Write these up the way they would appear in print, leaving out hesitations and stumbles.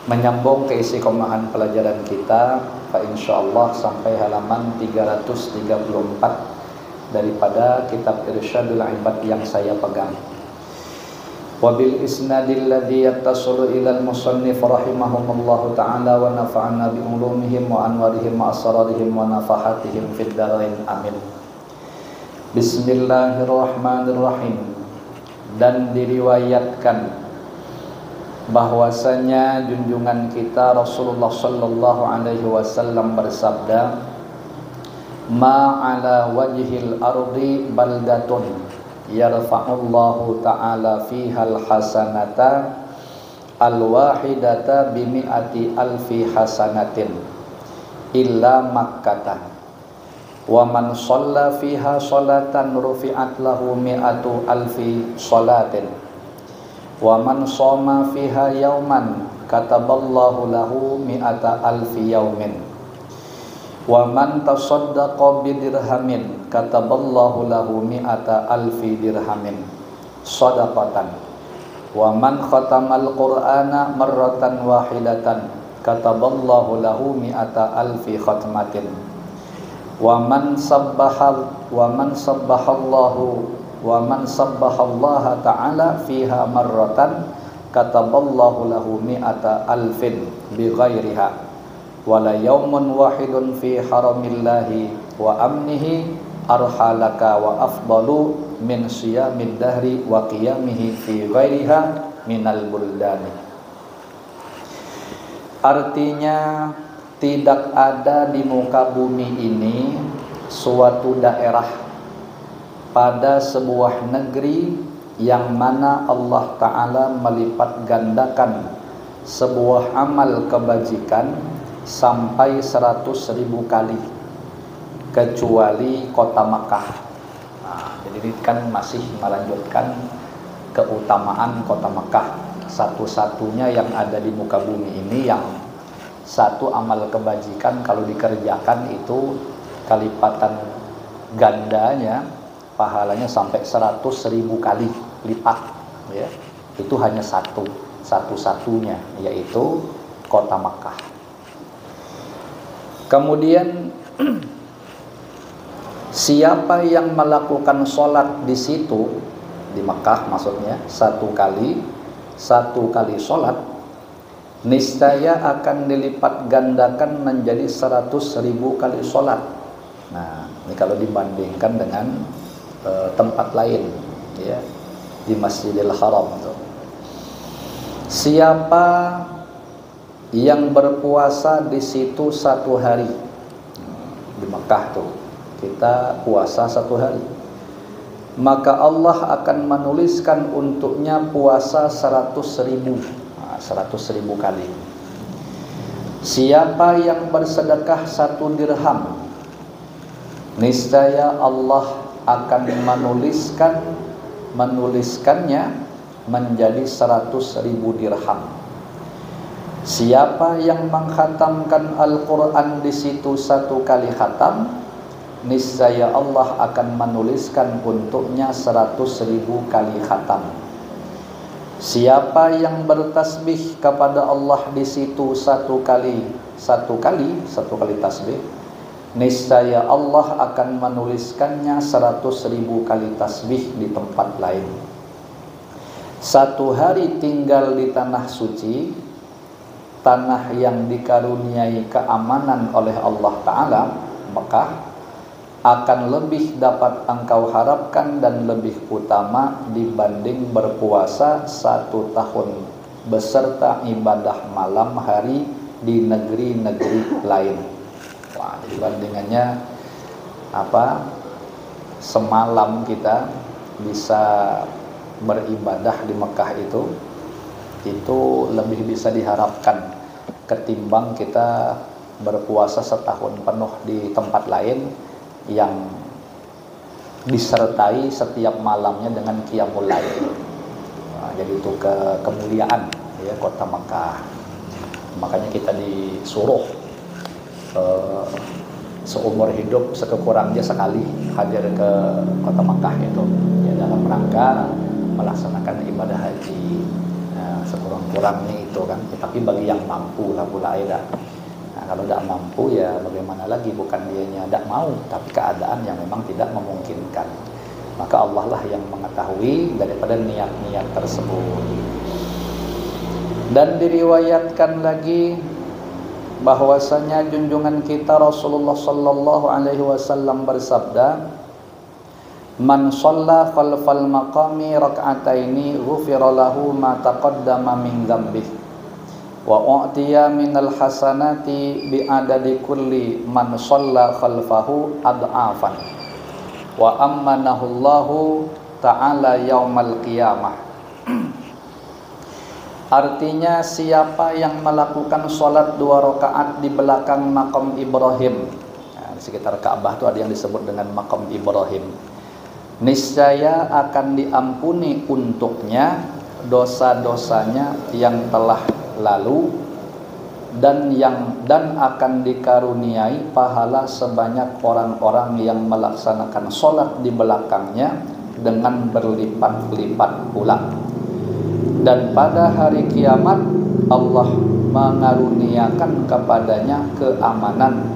Menyambung ke isi komahan pelajaran kita, insyaallah sampai halaman 334 daripada kitab Irsyadul Ibad yang saya pegang. Wabil isnadil ladzi yattasilu ilal musannif rahimahumullahu ta'ala wa nafa'ana bi ulumihim wa anwarihim wa asrarihim wa nafahatihim fid dharain amin. Bismillahirrahmanirrahim. Dan diriwayatkan bahwasanya junjungan kita Rasulullah sallallahu alaihi wasallam bersabda, ma ala wajhil ardi baldatun yarfa'ullahu ta'ala fihal hasanata alwahidata bimi'ati alfi hasanatin illa makkata wa man shalla fiha sholatan rufi'at lahu mi'atu alfi sholatin wa man shoma fiha yauman kataballahu lahu mi'ata alfi yaumin wa man tasaddaqa bidirhamin kataballahu lahu mi'ata alfi dirhamin shadaqatan wa man khatamal qur'ana marratan wahidatan kataballahu lahu mi'ata alfi khatmatin wa man sabbahallaha ta'ala fiha marratan kataballahu lahu mi'ata alfin bighairiha wala yaumun wahidun fi haramillahi wa amnihi arhalaka wa afdalu min siyamid dahri wa qiyamihi fi ghairiha minal buldani. Artinya, tidak ada di muka bumi ini suatu daerah pada sebuah negeri yang mana Allah Ta'ala melipat gandakan sebuah amal kebajikan sampai 100.000 kali kecuali kota Makkah. Jadi ini kan masih melanjutkan keutamaan kota Makkah, satu-satunya yang ada di muka bumi ini yang satu amal kebajikan kalau dikerjakan itu kalipatan gandanya pahalanya sampai 100.000 kali lipat, ya. Itu hanya satu-satunya, yaitu kota Makkah. Kemudian siapa yang melakukan sholat di situ, di Makkah maksudnya, satu kali sholat, niscaya akan dilipat gandakan menjadi 100.000 kali sholat. Nah, ini kalau dibandingkan dengan tempat lain, ya, di Masjidil Haram itu. Siapa yang berpuasa di situ satu hari, di Mekah tuh kita puasa satu hari, maka Allah akan menuliskan untuknya puasa 100.000 kali. Siapa yang bersedekah 1 dirham, niscaya Allah akan menuliskannya menjadi 100.000 dirham. Siapa yang mengkhatamkan Al-Quran di situ 1 kali khatam, niscaya Allah akan menuliskan untuknya 100.000 kali khatam. Siapa yang bertasbih kepada Allah di situ satu kali tasbih, niscaya Allah akan menuliskannya 100.000 kali tasbih di tempat lain. Satu hari tinggal di tanah suci, tanah yang dikaruniai keamanan oleh Allah Ta'ala, Mekah, akan lebih dapat engkau harapkan dan lebih utama dibanding berpuasa 1 tahun beserta ibadah malam hari di negeri-negeri lain. Wah, jadi bandingannya semalam kita bisa beribadah di Mekah itu lebih bisa diharapkan ketimbang kita berpuasa setahun penuh di tempat lain yang disertai setiap malamnya dengan qiyamul lail. Nah, jadi itu kemuliaan, ya, kota Mekah. Makanya kita disuruh seumur hidup sekekurangnya sekali hadir ke kota Makkah itu, ya, dalam rangka melaksanakan ibadah haji. Nah, sekurang-kurangnya itu kan, tapi bagi yang mampu lah pula ya. Nah, kalau tidak mampu ya bagaimana lagi, bukan dianya tidak mau, tapi keadaan yang memang tidak memungkinkan. Maka Allah lah yang mengetahui daripada niat-niat tersebut. Dan diriwayatkan lagi bahwasanya junjungan kita Rasulullah sallallahu alaihi wasallam bersabda, "Man shalla khalfal maqami rak'ataini ghufira lahu ma taqaddama min dzambihi wa u'tiya minal hasanati bi adadi kulli man shalla khalfahu ad'afan wa ammanahu Allahu ta'ala yaumal qiyamah." Artinya siapa yang melakukan sholat 2 rakaat di belakang makam Ibrahim, nah, di sekitar Ka'bah itu ada yang disebut dengan makam Ibrahim, niscaya akan diampuni untuknya dosa-dosanya yang telah lalu dan akan dikaruniai pahala sebanyak orang-orang yang melaksanakan sholat di belakangnya dengan berlipat-lipat pula. Dan pada hari kiamat Allah mengaruniakan kepadanya keamanan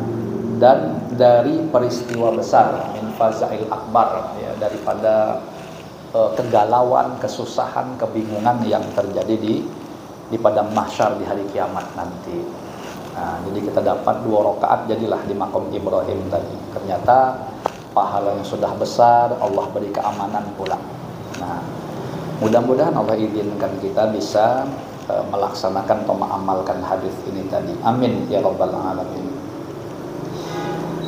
dan dari peristiwa besar, min fazail akbar, ya, daripada kegalauan, kesusahan, kebingungan yang terjadi di padang mahsyar di hari kiamat nanti. Nah, jadi kita dapat 2 rakaat jadilah di makam Ibrahim tadi. Ternyata pahalanya sudah besar, Allah beri keamanan pula. Nah, mudah-mudahan Allah izinkan kita bisa melaksanakan atau mengamalkan hadis ini tadi. Amin ya rabbal alamin.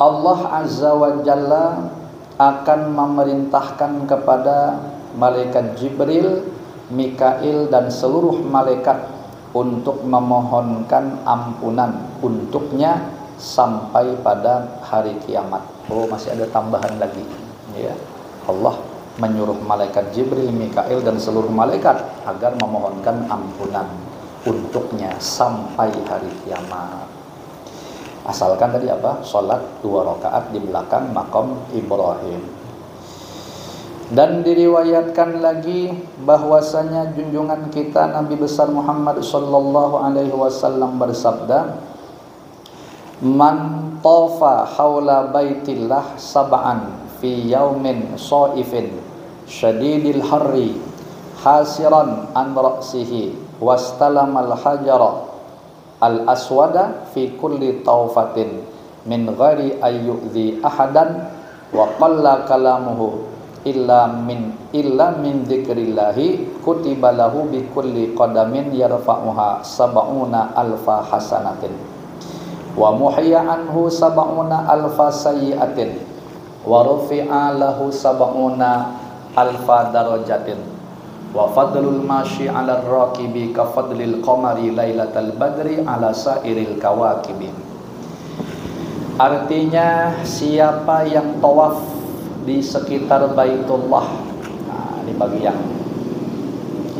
Allah Azza wa Jalla akan memerintahkan kepada malaikat Jibril, Mikail dan seluruh malaikat untuk memohonkan ampunan untuknya sampai pada hari kiamat. Oh, masih ada tambahan lagi, ya. Allah menyuruh malaikat Jibril, Mikail dan seluruh malaikat agar memohonkan ampunan untuknya sampai hari kiamat. Asalkan tadi apa? Salat 2 rakaat di belakang makam Ibrahim. Dan diriwayatkan lagi bahwasanya junjungan kita Nabi besar Muhammad sallallahu alaihi wasallam bersabda, "Man tafa haula baitillah sab'an fi yaumin shaifin syadidil harri hasiran an ra'sihi wastalamal hajara al aswada fi kulli tawfatin min ghairi ayyudhi ahadan wa qalla kalamuhu illa min dzikrillahi kutiba lahu bi kulli qadamin yarfa'uha sab'una alfa hasanatin wa muhya anhu sab'una alfa sayyi'atin wa rufi'a lahu sab'una alfa darajatin wa fadlul masyi 'ala ar-raqibi ka fadlil qamari lailatal badri 'ala sairil kawakibi." Artinya siapa yang tawaf di sekitar Baitullah, nah, ini bagi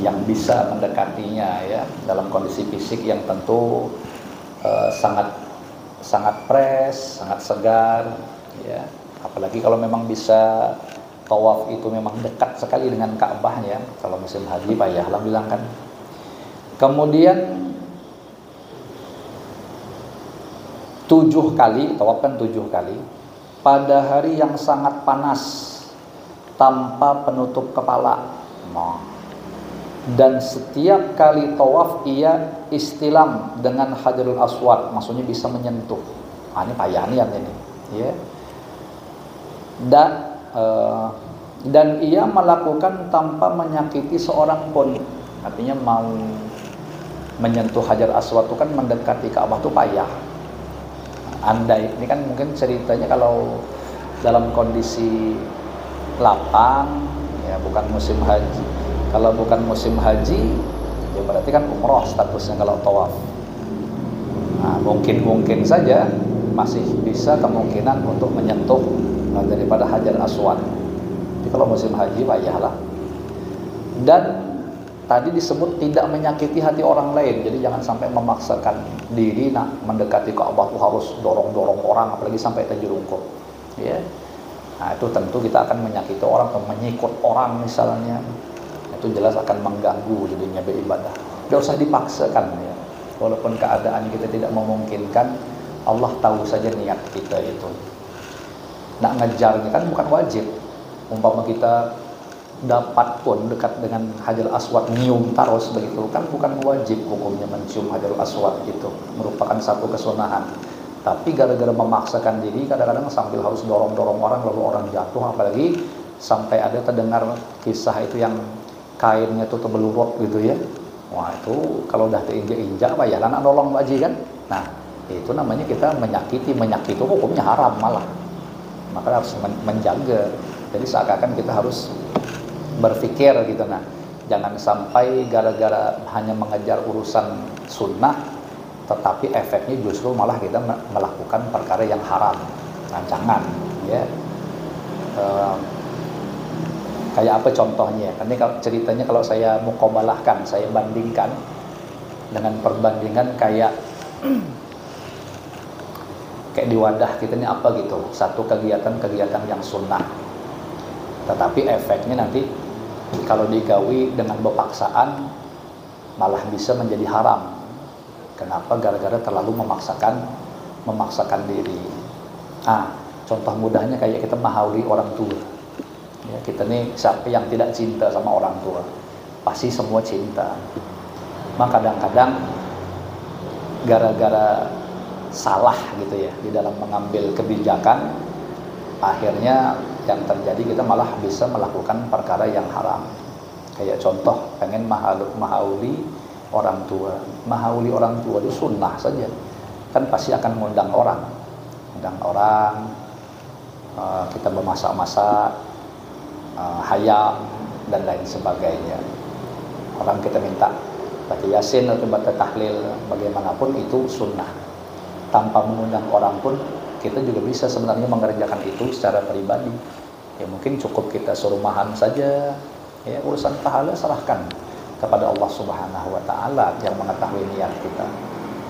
yang bisa mendekatinya ya, dalam kondisi fisik yang tentu sangat fresh, sangat segar ya. Apalagi kalau memang bisa tawaf itu memang dekat sekali dengan Ka'bah ya. Kalau musim haji payahlah bilang kan. Kemudian 7 kali, tawaf kan 7 kali pada hari yang sangat panas tanpa penutup kepala. Nah, dan setiap kali tawaf ia istilam dengan Hajarul Aswad, maksudnya bisa menyentuh. Ah, ini payahnya ini ya. Dan ia melakukan tanpa menyakiti seorang pun. Artinya mau menyentuh Hajar Aswad itu kan mendekati Ka'bah itu payah. Andai ini kan mungkin ceritanya kalau dalam kondisi lapang ya, bukan musim haji. Kalau bukan musim haji ya berarti kan umroh statusnya kalau tawaf. Nah, mungkin saja masih bisa kemungkinan untuk menyentuh daripada Hajar Aswad. Jadi kalau musim haji payahlah. Dan tadi disebut tidak menyakiti hati orang lain. Jadi jangan sampai memaksakan diri nak mendekati Ka'bah itu harus dorong-dorong orang, apalagi sampai terjerungkut. Ya. Nah, itu tentu kita akan menyakiti orang atau menyikut orang misalnya. Itu jelas akan mengganggu jadinya beribadah. Tidak usah dipaksakan ya. Walaupun keadaan kita tidak memungkinkan, Allah tahu saja niat kita itu. Nak ngejarnya kan bukan wajib. Umpama kita dapat pun dekat dengan Hajar Aswad, nyium terus begitu kan bukan wajib hukumnya mencium Hajar Aswad, itu merupakan satu kesunahan. Tapi gara-gara memaksakan diri, kadang-kadang sambil harus dorong-dorong orang, lalu orang jatuh. Apalagi sampai ada terdengar kisah itu yang kainnya itu terbelurut gitu ya. Wah itu kalau udah terinjak-injak apa ya, anak nolong baji kan. Nah itu namanya kita menyakiti itu hukumnya haram malah. Maka harus menjaga. Jadi seakan-akan kita harus berpikir gitu. Nah jangan sampai gara-gara hanya mengejar urusan sunnah, tetapi efeknya justru malah kita melakukan perkara yang haram. Nah, jangan ya. Kayak apa contohnya? Ini kalau ceritanya kalau saya muqabalahkan, saya bandingkan dengan perbandingan kayak di wadah kita ini apa gitu, satu kegiatan yang sunnah, tetapi efeknya nanti kalau digawi dengan berpaksaan malah bisa menjadi haram. Kenapa? Gara-gara terlalu memaksakan diri. Contoh mudahnya kayak kita menghauli orang tua. Ya, kita nih siapa yang tidak cinta sama orang tua? Pasti semua cinta. Maka kadang-kadang gara-gara salah gitu ya di dalam mengambil kebijakan, akhirnya yang terjadi kita malah bisa melakukan perkara yang haram. Kayak contoh pengen menghauli orang tua. Menghauli orang tua itu sunnah saja. Kan pasti akan mengundang orang. Kita bermasak-masak, hayam dan lain sebagainya. Orang kita minta baca yasin atau baca tahlil, bagaimanapun itu sunnah. Tanpa mengundang orang pun kita juga bisa sebenarnya mengerjakan itu secara pribadi. Ya mungkin cukup kita suruh mahan saja. Ya urusan pahala serahkan kepada Allah Subhanahu wa taala yang mengetahui niat kita.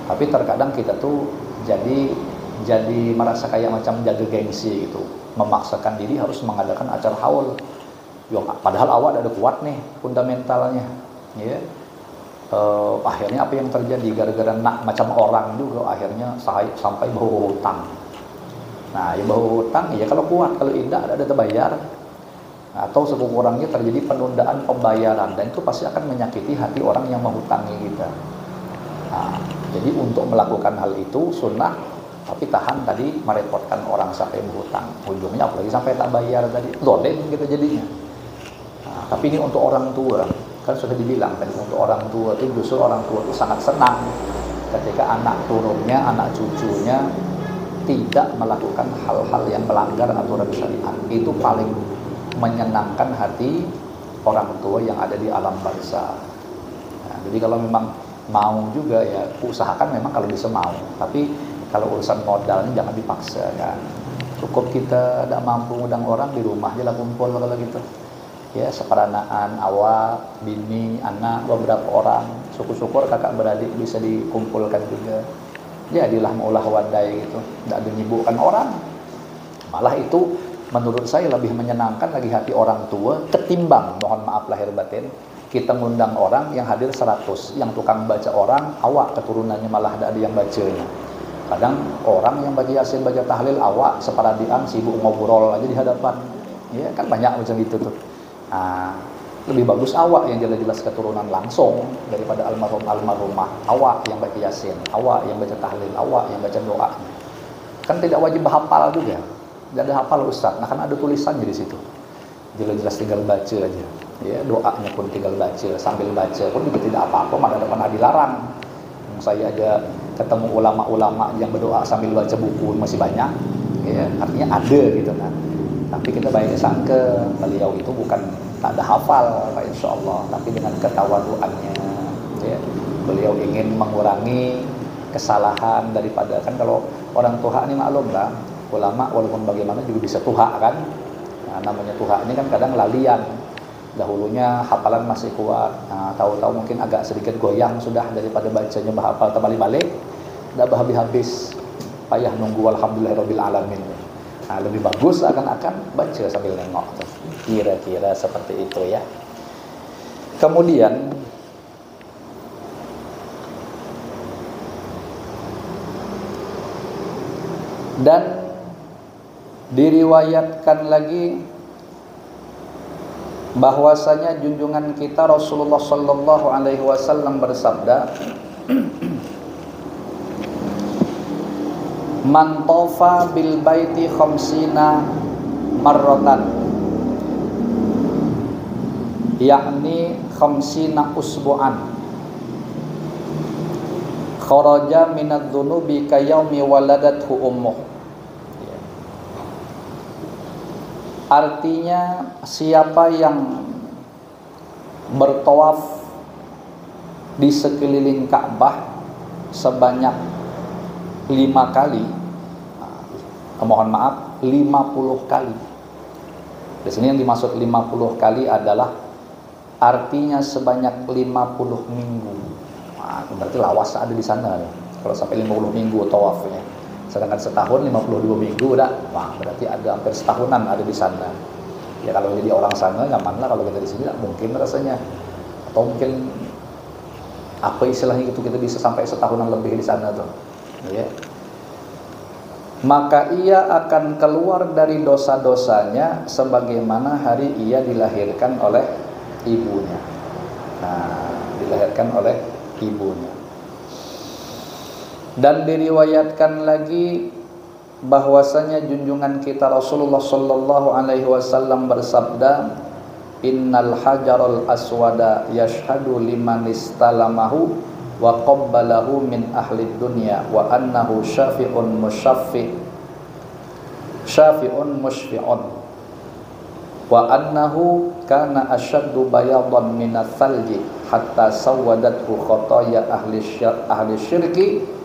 Tapi terkadang kita tuh jadi merasa kayak macam jaga gengsi gitu, memaksakan diri harus mengadakan acara haul. Padahal awak ada kuat nih fundamentalnya, ya. Akhirnya apa yang terjadi gara-gara nak macam orang juga akhirnya sampai bawa hutang. Nah, ya bawa hutang ya kalau kuat, kalau tidak ada terbayar. Atau sekurang-kurangnya terjadi penundaan pembayaran, dan itu pasti akan menyakiti hati orang yang menghutangi kita. Nah, jadi untuk melakukan hal itu sunnah, tapi tahan tadi merepotkan orang sampai berhutang. Ujungnya apalagi sampai tak bayar tadi, zalim gitu jadinya. Nah, tapi ini untuk orang tua, kan sudah dibilang tadi untuk orang tua itu justru orang tua itu sangat senang ketika anak turunnya, anak cucunya tidak melakukan hal-hal yang melanggar aturan syariat. Itu paling menyenangkan hati orang tua yang ada di alam barzakh. Nah, jadi kalau memang mau juga ya usahakan memang kalau bisa mau, tapi kalau urusan modalnya jangan dipaksa kan. Cukup kita tidak mampu undang orang, di rumah aja lah kumpul kalau gitu. Ya seperanaan, awak, bini, anak, beberapa orang, syukur-syukur kakak beradik bisa dikumpulkan juga. Jadilah maulah wadai gitu, tidak menyibukkan orang. Malah itu menurut saya lebih menyenangkan lagi hati orang tua ketimbang, mohon maaf lahir batin, kita ngundang orang yang hadir 100, yang tukang baca orang, awak keturunannya malah ada yang bacanya. Kadang orang yang baca yasin, baca tahlil, awak separadian sibuk ngobrol aja di hadapan. Ya kan banyak macam itu tuh. Nah, lebih bagus awak yang jelas-jelas keturunan langsung daripada almarhumah. Awak yang baca yasin, awak yang baca tahlil, awak yang baca doa. Kan tidak wajib hafal juga. Tidak ada hafal Ustaz. Nah kan ada tulisannya di situ. Jelas-jelas tinggal baca aja. Ya, doanya pun tinggal baca, sambil baca pun juga tidak apa-apa, malah ada pernah dilarang. Saya aja ketemu ulama-ulama yang berdoa sambil baca buku masih banyak. Ya, artinya ada gitu kan. Tapi kita baik sangka beliau itu bukan tak ada hafal, insyaallah, tapi dengan ketawaduannya, ya, beliau ingin mengurangi kesalahan daripada, kan kalau orang tua ini maklum lah, ulama walaupun bagaimana juga bisa tuha kan. Nah, namanya tuha ini kan kadang lalian. Dahulunya hafalan masih kuat, nah, tahu-tahu mungkin agak sedikit goyang sudah daripada bacanya berhafal terbalik-balik, tidak habis-habis, payah nunggu alhamdulillahirabbil alamin. Nah, lebih bagus akan baca sambil nengok. Kira-kira seperti itu ya. Kemudian Dan diriwayatkan lagi bahwasanya junjungan kita Rasulullah sallallahu alaihi wasallam bersabda, man tafa bil baiti khamsina marratan, yakni khamsina usbu'an, kharaja minadz dzunubi kayaumi waladathu ummuh. Artinya siapa yang bertawaf di sekeliling Ka'bah sebanyak 5 kali, mohon maaf 50 kali. Di sini yang dimaksud 50 kali adalah artinya sebanyak 50 minggu. Nah, berarti lawas ada di sana ya. Kalau sampai 50 minggu tawafnya. Sedangkan setahun 52 minggu udah, wah berarti ada hampir setahunan ada di sana. Ya kalau jadi orang sana nyaman lah, kalau kita di sini tak mungkin rasanya. Atau mungkin apa istilahnya itu, kita bisa sampai setahunan lebih di sana tuh. Ya. Maka ia akan keluar dari dosa-dosanya sebagaimana hari ia dilahirkan oleh ibunya. Nah, dilahirkan oleh ibunya. Dan diriwayatkan lagi bahwasanya junjungan kita Rasulullah sallallahu alaihi wasallam bersabda, innal hajarul aswada yashhadu liman istalamahu wa qabbalahu min ahli dunya wa annahu syafi'un mushfi'un wa annahu kana ashaddu bayadan minats thalji hatta sawadathu khataya ahli syirki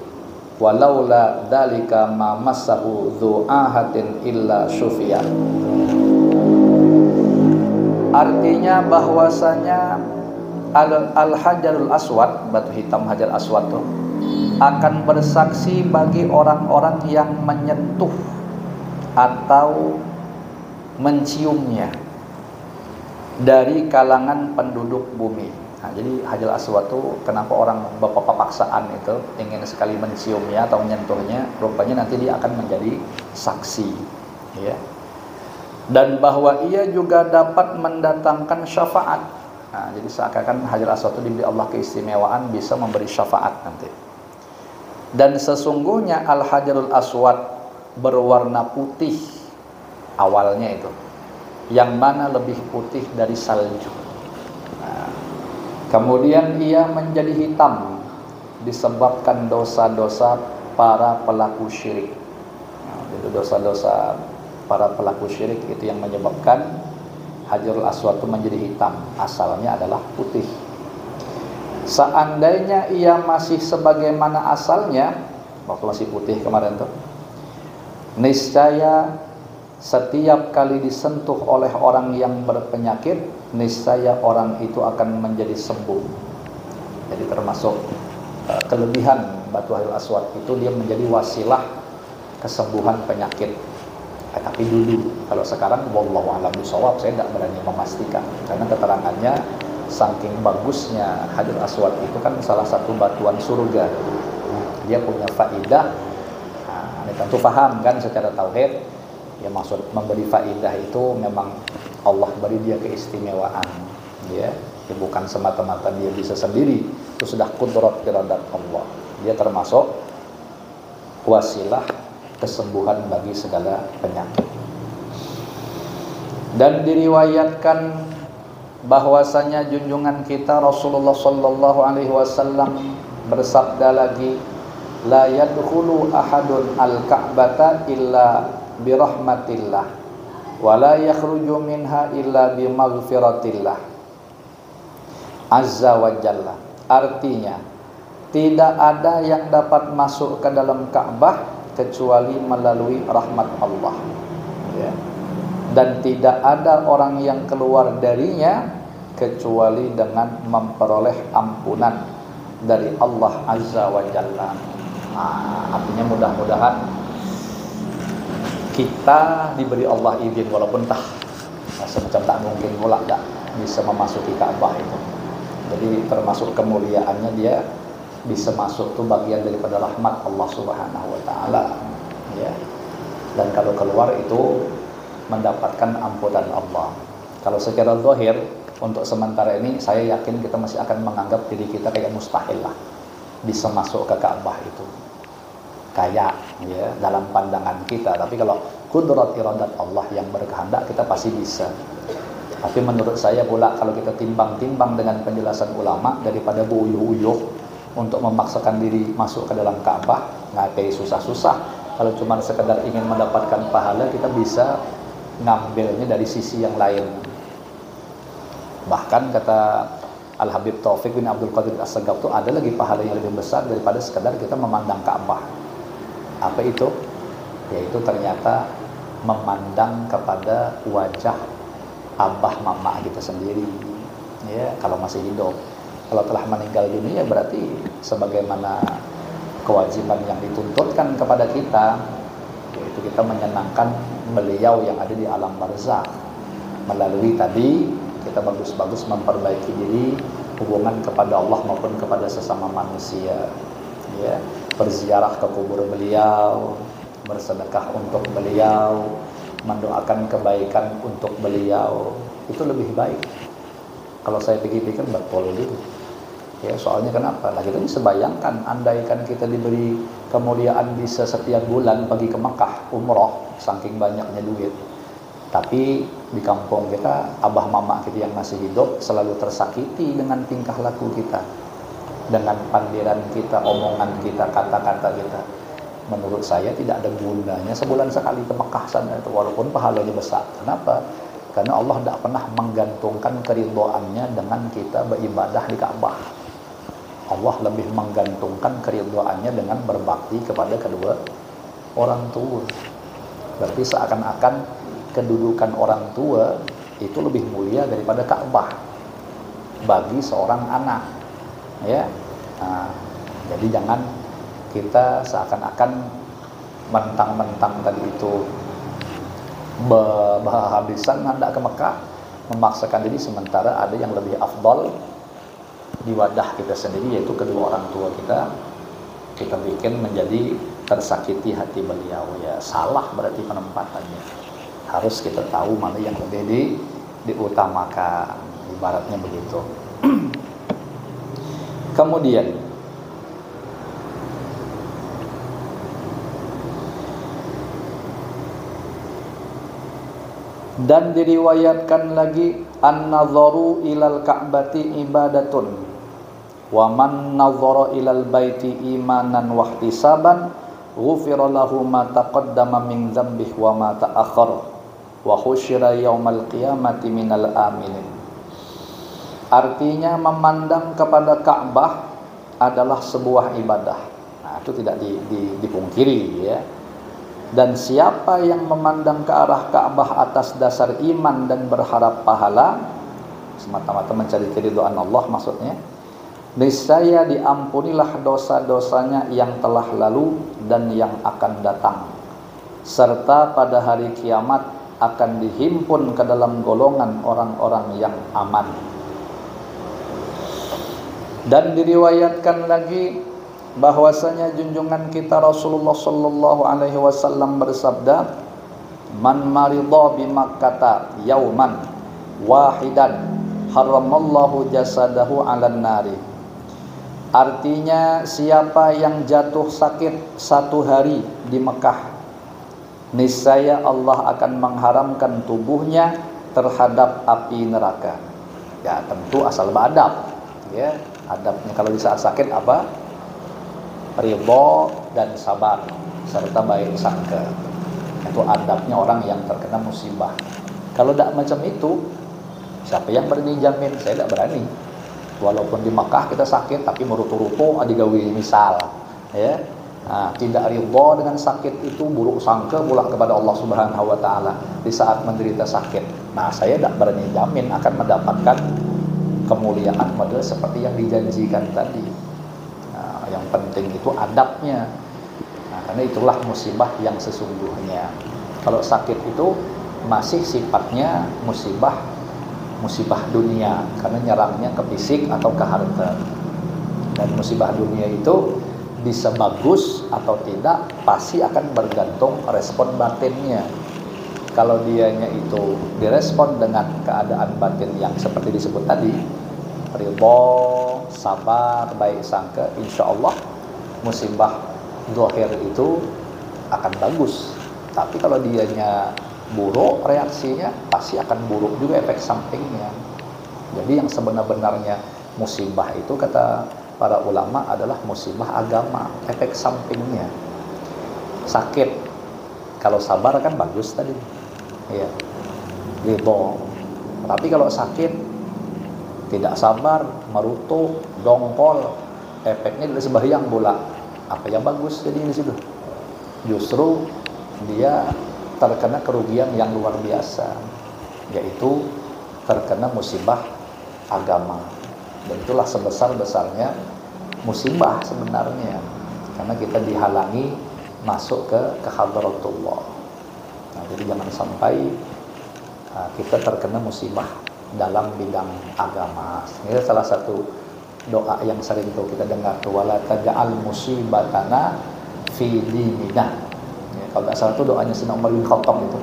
walaula dzalika ma massahu dzu'ahatin illa syufiya. Artinya bahwasanya al-hajarul aswad, batu hitam hajar aswad itu akan bersaksi bagi orang-orang yang menyentuh atau menciumnya dari kalangan penduduk bumi. Nah, jadi hajar aswad itu kenapa orang paksaan itu ingin sekali menciumnya atau menyentuhnya, rupanya nanti dia akan menjadi saksi, ya. Dan bahwa ia juga dapat mendatangkan syafaat. Nah, jadi seakan-akan hajar aswad itu diberi Allah keistimewaan bisa memberi syafaat nanti. Dan sesungguhnya al-hajarul aswad berwarna putih awalnya itu, yang mana lebih putih dari salju. Nah, kemudian ia menjadi hitam disebabkan dosa-dosa para pelaku syirik. Nah, itu dosa-dosa para pelaku syirik itu yang menyebabkan hajarul aswad itu menjadi hitam. Asalnya adalah putih. Seandainya ia masih sebagaimana asalnya waktu masih putih kemarin tuh, niscaya setiap kali disentuh oleh orang yang berpenyakit, niscaya orang itu akan menjadi sembuh. Jadi termasuk kelebihan batu hajarul aswad itu, dia menjadi wasilah kesembuhan penyakit. Tapi dulu, kalau sekarang wallahu a'lam bishawab, saya tidak berani memastikan karena keterangannya saking bagusnya hajar aswad itu kan salah satu batuan surga. Dia punya faidah. Nah, ini tentu paham kan secara tauhid. Ya, maksud memberi faidah itu memang Allah beri dia keistimewaan, ya. Bukan semata-mata dia bisa sendiri, itu sudah qudrat iradat Allah. Dia termasuk wasilah kesembuhan bagi segala penyakit. Dan diriwayatkan bahwasanya junjungan kita Rasulullah sallallahu alaihi wasallam bersabda lagi, la yadkhulu ahadun al-ka'bata illa birahmatillah wa la yakhruju minha illa bimaghfiratillah azza wa jalla. Artinya, tidak ada yang dapat masuk ke dalam Ka'bah kecuali melalui rahmat Allah, ya. Dan tidak ada orang yang keluar darinya kecuali dengan memperoleh ampunan dari Allah azza wa jalla. Nah, artinya mudah-mudahan kita diberi Allah izin, walaupun semacam tak mungkin pula tak bisa memasuki Ka'bah itu. Jadi termasuk kemuliaannya dia bisa masuk, itu bagian daripada rahmat Allah Subhanahu wa taala, ya. dan kalau keluar itu mendapatkan ampunan Allah. Kalau secara zahir untuk sementara ini saya yakin kita masih akan menganggap diri kita kayak mustahil lah bisa masuk ke Ka'bah itu, kayak ya dalam pandangan kita. Tapi kalau kudrat iradat Allah yang berkehendak, kita pasti bisa. Tapi menurut saya pula kalau kita timbang-timbang dengan penjelasan ulama, daripada buyuh-uyuh untuk memaksakan diri masuk ke dalam Ka'bah, ngapain susah-susah. Kalau cuma sekedar ingin mendapatkan pahala, kita bisa ngambilnya dari sisi yang lain. Bahkan kata Al-Habib Taufik bin Abdul Qadir As-Sagaf itu ada lagi pahala yang lebih besar daripada sekedar kita memandang Ka'bah. Apa itu? Yaitu ternyata memandang kepada wajah abah mama kita sendiri, ya, kalau masih hidup. Kalau telah meninggal dunia berarti sebagaimana kewajiban yang dituntutkan kepada kita, yaitu kita menyenangkan beliau yang ada di alam barzakh melalui tadi kita bagus-bagus memperbaiki diri, hubungan kepada Allah maupun kepada sesama manusia, ya, berziarah ke kubur beliau, bersedekah untuk beliau, mendoakan kebaikan untuk beliau, itu lebih baik. Kalau saya pikir-pikir betul gitu. Ya, soalnya kenapa? Nah, kita bisa bayangkan, andaikan kita diberi kemuliaan bisa setiap bulan pergi ke Mekah umroh, saking banyaknya duit, tapi di kampung kita abah mama kita yang masih hidup selalu tersakiti dengan tingkah laku kita, dengan pandiran kita, omongan kita, kata-kata kita. Menurut saya tidak ada gunanya sebulan sekali ke Mekah sana itu, walaupun pahalanya besar. Kenapa? Karena Allah tidak pernah menggantungkan keridhoannya dengan kita beribadah di Ka'bah. Allah lebih menggantungkan keridhoannya dengan berbakti kepada kedua orang tua. Berarti seakan-akan kedudukan orang tua itu lebih mulia daripada Ka'bah bagi seorang anak, ya. Nah, jadi jangan kita seakan-akan mentang-mentang tadi itu berhabisan hendak ke Mekah, memaksakan diri, sementara ada yang lebih afdal di wadah kita sendiri, yaitu kedua orang tua kita bikin menjadi tersakiti hati beliau. Ya salah berarti penempatannya. Harus kita tahu mana yang lebih diutamakan, ibaratnya begitu. Kemudian dan diriwayatkan lagi, an-nadharu ilal ka'bati ibadatun wa man nadhara ilal baiti imanan wa ihtisaban ghufira lahu ma taqaddama min dzambihi wa ma ta'akhkhara wa husyira yaumal qiyamati minal aminin. Artinya memandang kepada Ka'bah adalah sebuah ibadah. Nah, itu tidak dipungkiri, ya. Dan siapa yang memandang ke arah Ka'bah atas dasar iman dan berharap pahala, semata-mata mencari keridhaan Allah maksudnya, niscaya diampunilah dosa-dosanya yang telah lalu dan yang akan datang, serta pada hari kiamat akan dihimpun ke dalam golongan orang-orang yang aman. Dan diriwayatkan lagi bahwasanya junjungan kita Rasulullah sallallahu alaihi wasallam bersabda, man maridha bi Makkah yauman wahidan haramallahu jasadahu 'alan nari. Artinya siapa yang jatuh sakit satu hari di Mekah, niscaya Allah akan mengharamkan tubuhnya terhadap api neraka. Ya tentu asal beradab, ya. Adabnya kalau di saat sakit apa? Ridho dan sabar serta baik sangka. Itu adabnya orang yang terkena musibah. Kalau tidak macam itu, siapa yang berani jamin? Saya tidak berani. Walaupun di Makkah kita sakit, tapi merutu-rutu adigawi misal, ya. Nah, tidak ridho dengan sakit itu, buruk sangka pula kepada Allah Subhanahu wa taala di saat menderita sakit. Nah, saya tidak berani jamin akan mendapatkan kemuliaan model seperti yang dijanjikan tadi. Nah, yang penting itu adabnya. Nah, karena itulah musibah yang sesungguhnya. Kalau sakit itu masih sifatnya musibah dunia, karena nyerangnya ke fisik atau ke harta. Dan musibah dunia itu bisa bagus atau tidak pasti akan bergantung respon batinnya. Kalau dianya itu direspon dengan keadaan batin yang seperti disebut tadi, ridho, sabar, baik sangka, insya Allah musibah zahir itu akan bagus. Tapi kalau dianya buruk reaksinya, pasti akan buruk juga efek sampingnya. Jadi yang sebenar-benarnya musibah itu kata para ulama adalah musibah agama, efek sampingnya. Sakit, kalau sabar kan bagus tadi, ya, ridho. Tapi kalau sakit, tidak sabar, merutuk, dongkol, efeknya dari sembahyang bola, apa yang bagus jadi di situ? Justru dia terkena kerugian yang luar biasa, yaitu terkena musibah agama. Dan itulah sebesar-besarnya musibah sebenarnya, karena kita dihalangi masuk ke hadratullah. Nah, jadi jangan sampai kita terkena musibah dalam bidang agama. Ini salah satu doa yang sering tuh kita dengar tuh, wala taj'al musibatana fi dinina. Ya, kalau nggak salah itu doanya Sayyidina Umar bin Khattab itu.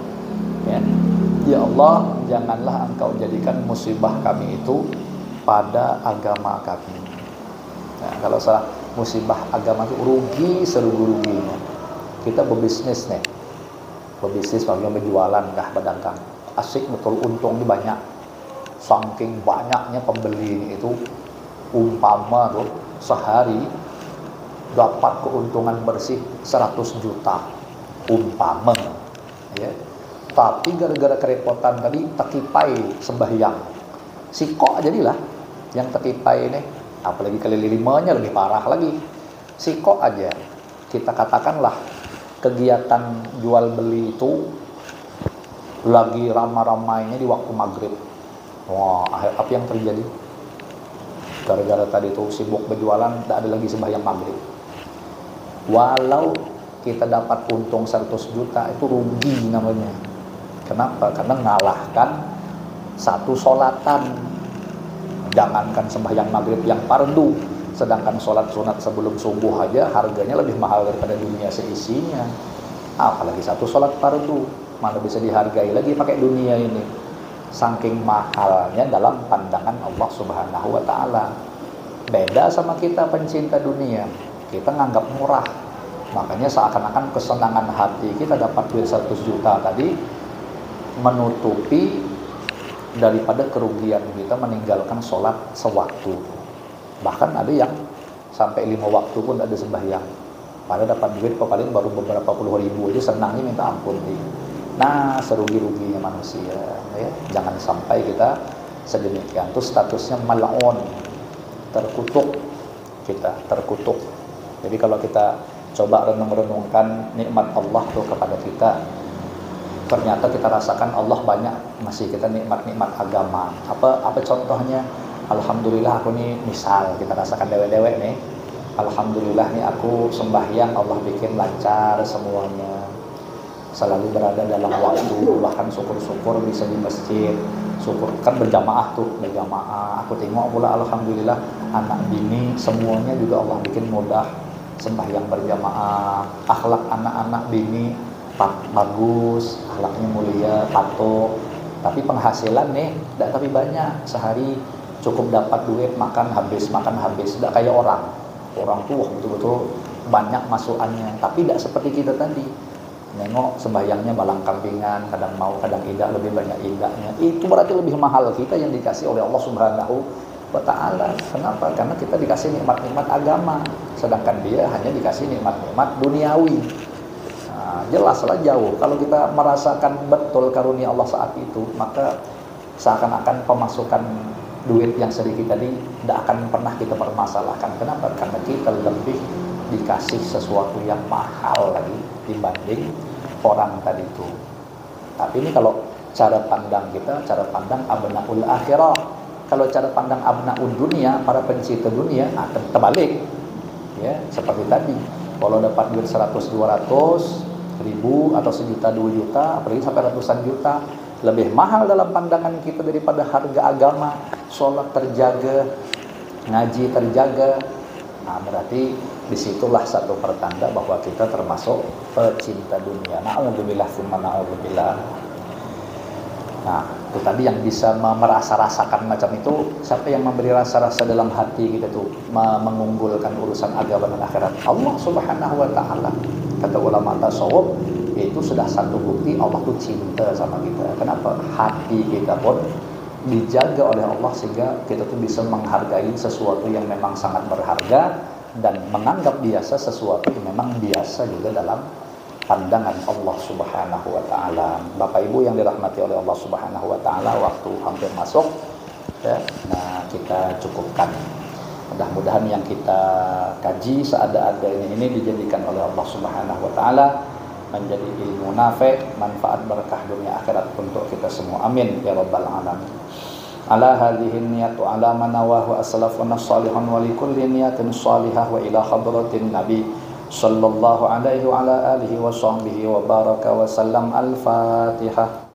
Ya Allah, janganlah engkau jadikan musibah kami itu pada agama kami. Nah, kalau salah musibah agama itu rugi serugi-ruginya. Kita berbisnis nih, berbisnis bagian berjualan dah berdagang, asik betul, untungnya banyak. Saking banyaknya pembeli itu, umpama tuh sehari dapat keuntungan bersih 100 juta umpama, ya. Tapi gara-gara kerepotan tadi takipai sembahyang, sikok jadilah yang takipai ini, apalagi kali limanya lebih parah lagi. Sikok aja, kita katakanlah kegiatan jual beli itu lagi ramai-ramainya di waktu maghrib. Wah, apa yang terjadi? Gara-gara tadi itu sibuk berjualan, tidak ada lagi sembahyang maghrib. Walau kita dapat untung 100 juta, itu rugi namanya. Kenapa? Karena ngalahkan satu sholatan. Jangankan sembahyang maghrib yang fardu, sedangkan sholat sunat sebelum subuh aja harganya lebih mahal daripada dunia seisinya. Apalagi satu sholat fardu, mana bisa dihargai lagi pakai dunia ini. Saking mahalnya dalam pandangan Allah Subhanahu wa Ta'ala. Beda sama kita pencinta dunia, kita nganggap murah. Makanya seakan-akan kesenangan hati kita dapat duit 100 juta tadi menutupi daripada kerugian kita meninggalkan sholat sewaktu. Bahkan ada yang sampai 5 waktu pun ada sembahyang, padahal dapat duit paling baru beberapa puluh ribu aja senangnya minta ampun. Nah, serugi-ruginya manusia, ya. Jangan sampai kita sedemikian. Itu statusnya mal'un, terkutuk. Kita terkutuk. Jadi kalau kita coba renung-renungkan nikmat Allah tuh kepada kita, ternyata kita rasakan Allah banyak masih kita nikmat-nikmat agama. Apa contohnya? Alhamdulillah aku nih, misal kita rasakan dewek-dewek nih, alhamdulillah nih aku sembahyang Allah bikin lancar semuanya, selalu berada dalam waktu, bahkan syukur-syukur bisa di masjid, syukur kan berjamaah tuh, berjamaah. Aku tengok pula alhamdulillah anak bini semuanya juga Allah bikin mudah sembahyang berjamaah. Akhlak anak-anak bini bagus, akhlaknya mulia, patuh. Tapi penghasilan nih tidak tapi banyak, sehari cukup dapat duit makan habis, tidak kayak orang tuh betul-betul banyak masukannya. Tapi tidak seperti kita tadi, nengok sembahyangnya malang kambingan, kadang mau kadang tidak, lebih banyak idahnya. Itu berarti lebih mahal kita yang dikasih oleh Allah Subhanahu wa Ta'ala. Kenapa? Karena kita dikasih nikmat-nikmat agama, sedangkan dia hanya dikasih nikmat-nikmat duniawi. Nah, jelaslah jauh. Kalau kita merasakan betul karunia Allah saat itu, maka seakan-akan pemasukan duit yang sedikit tadi tidak akan pernah kita permasalahkan. Kenapa? Karena kita lebih dikasih sesuatu yang mahal lagi dibanding orang tadi itu. Tapi ini kalau cara pandang kita, cara pandang abnaul akhirah. Kalau cara pandang abnaul dunia, para pencinta dunia, terbalik. Ya, seperti tadi. Kalau dapat duit 100, 200 ribu atau 1 juta, 2 juta, apalagi sampai ratusan juta, lebih mahal dalam pandangan kita daripada harga agama. Sholat terjaga, ngaji terjaga. Nah, berarti Disitulah satu pertanda bahwa kita termasuk pecinta dunia. Na'udzubillah tsumma na'udzubillah. Nah, itu tadi yang bisa merasa-rasakan macam itu. Siapa yang memberi rasa-rasa dalam hati kita tuh mengunggulkan urusan agama dan akhirat? Allah Subhanahu wa taala. Kata ulama tasawuf, itu sudah satu bukti Allah tuh cinta sama kita. Kenapa? Hati kita pun dijaga oleh Allah sehingga kita tuh bisa menghargai sesuatu yang memang sangat berharga dan menganggap biasa sesuatu yang memang biasa juga dalam pandangan Allah Subhanahu wa taala. Bapak Ibu yang dirahmati oleh Allah Subhanahu wa taala, waktu hampir masuk ya. Nah, kita cukupkan. Mudah-mudahan yang kita kaji seada-ada ini dijadikan oleh Allah Subhanahu wa taala menjadi ilmu nafi', manfaat berkah dunia akhirat untuk kita semua. Amin ya rabbal alamin. Ala hadhihi niyatu ala man nawahu as-salafun as-salihun wa likulli niyatin salihah wa ila hadratin nabi sallallahu alaihi wa ala alihi wa sahbihi wa baraka wa sallam. Al-Fatihah.